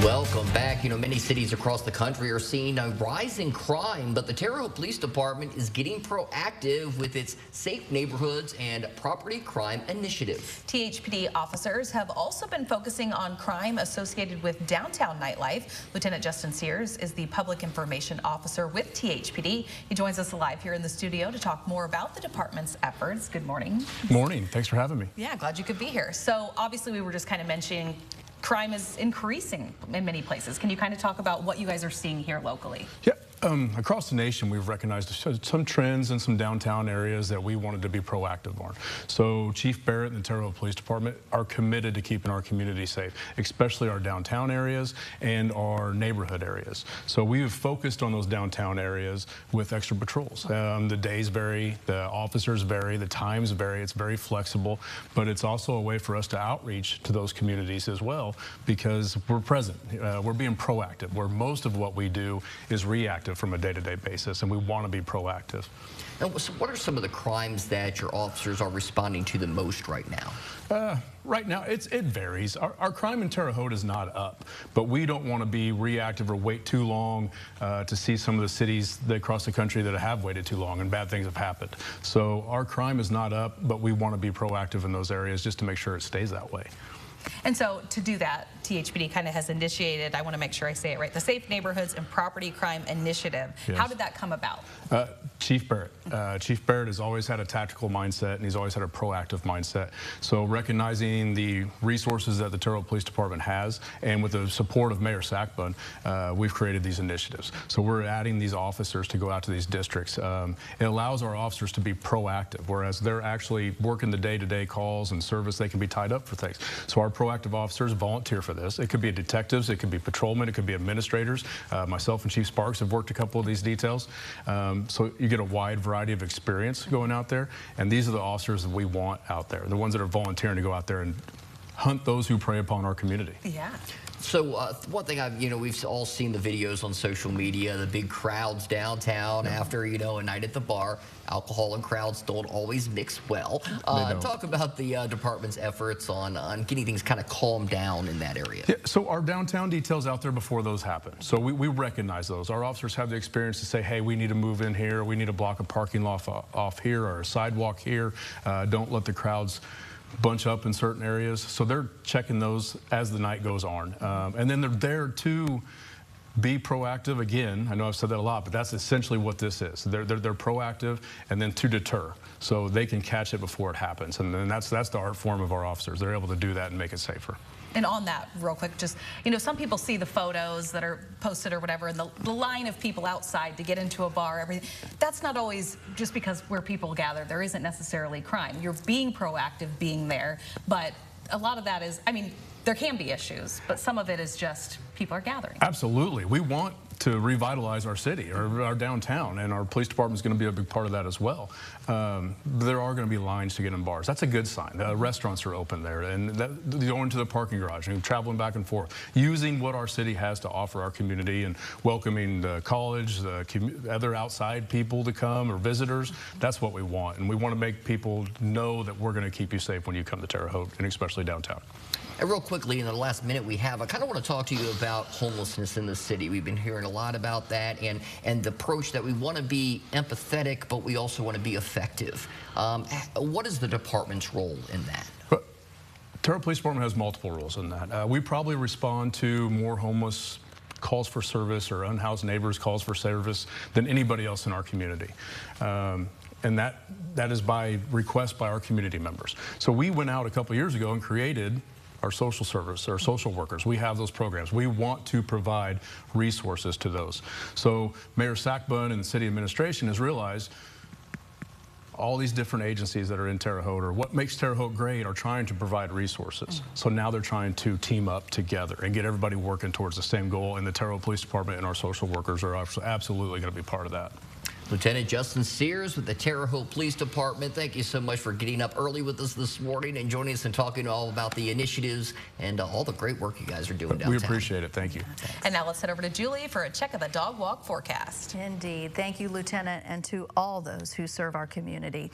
Welcome back. Many cities across the country are seeing a rise in crime, but the Terre Haute Police Department is getting proactive with its Safe Neighborhoods and Property Crime Initiative. THPD officers have also been focusing on crime associated with downtown nightlife. Lieutenant Justin Sears is the Public Information Officer with THPD. He joins us live here in the studio to talk more about the department's efforts. Good morning. Good morning. Thanks for having me. Yeah, glad you could be here. So obviously we were just kind of mentioning crime is increasing in many places. Can you kind of talk about what you guys are seeing here locally? Yeah. Across the nation, we've recognized some trends in some downtown areas that we wanted to be proactive on. So Chief Barrett and the Terre Haute Police Department are committed to keeping our community safe, especially our downtown areas and our neighborhood areas. So we have focused on those downtown areas with extra patrols. The days vary, the officers vary, the times vary. It's very flexible, but it's also a way for us to outreach to those communities as well because we're present. We're being proactive, where most of what we do is reactive from a day-to-day basis, and we want to be proactive. And so what are some of the crimes that your officers are responding to the most right now? Right now, it varies. Our crime in Terre Haute is not up, but we don't want to be reactive or wait too long to see some of the cities across the country that have waited too long and bad things have happened. So our crime is not up, but we want to be proactive in those areas just to make sure it stays that way. And so to do that, THPD kind of has initiated, I want to make sure I say it right, the Safe Neighborhoods and Property Crime Initiative. Yes. How did that come about? Chief Barrett. Chief Barrett has always had a tactical mindset, and he's always had a proactive mindset. So recognizing the resources that the Terre Haute Police Department has, and with the support of Mayor Sackbun, we've created these initiatives. So we're adding these officers to go out to these districts. It allows our officers to be proactive, whereas they're actually working the day-to-day calls and service, they can be tied up for things. So our proactive officers volunteer for this. It could be detectives, it could be patrolmen, it could be administrators. Myself and Chief Sparks have worked a couple of these details. So you get a wide variety of experience going out there, and these are the officers that we want out there, the ones that are volunteering to go out there and hunt those who prey upon our community. Yeah. So one thing we've all seen the videos on social media, the big crowds downtown after, a night at the bar. Alcohol and crowds don't always mix well. Talk about the department's efforts on getting things kind of calmed down in that area. Yeah, so our downtown details out there before those happen. So we recognize those. Our officers have the experience to say, hey, we need to move in here. We need to block a parking lot off here or a sidewalk here. Don't let the crowds bunch up in certain areas. So they're checking those as the night goes on. And then they're there to be proactive. Again, I know I've said that a lot, but that's essentially what this is. They're proactive, and then to deter, so they can catch it before it happens. And then that's the art form of our officers. They're able to do that and make it safer. And on that, real quick, just, some people see the photos that are posted or whatever, and the line of people outside to get into a bar, everything. That's not always just because where people gather. There isn't necessarily crime. You're being proactive, being there, but a lot of that is, there can be issues, but some of it is just people are gathering. Absolutely. We want to revitalize our city or our downtown, and our police department is going to be a big part of that as well. There are going to be lines to get in bars. That's a good sign. Restaurants are open there, and going to the parking garage and traveling back and forth, using what our city has to offer our community and welcoming the college, other outside people to come or visitors. That's what we want, and we want to make people know that we're going to keep you safe when you come to Terre Haute, and especially downtown. And real quickly, in the last minute we have, I kind of want to talk to you about homelessness in the city. We've been hearing a lot about that and the approach that we want to be empathetic, but we also want to be effective. What is the department's role in that? Terre Haute Police Department has multiple roles in that. We probably respond to more homeless calls for service or unhoused neighbors calls for service than anybody else in our community. And that is by request by our community members. So we went out a couple years ago and created our social service, our social workers. We have those programs. We want to provide resources to those. So Mayor Sackbun and the city administration has realized all these different agencies that are in Terre Haute, or what makes Terre Haute great, are trying to provide resources. So now they're trying to team up together and get everybody working towards the same goal, and the Terre Haute Police Department and our social workers are absolutely going to be part of that. Lieutenant Justin Sears with the Terre Haute Police Department, thank you so much for getting up early with us this morning and joining us and talking all about the initiatives and all the great work you guys are doing downtown. We appreciate it. Thank you. And now let's head over to Julie for a check of the dog walk forecast. Indeed. Thank you, Lieutenant, and to all those who serve our community.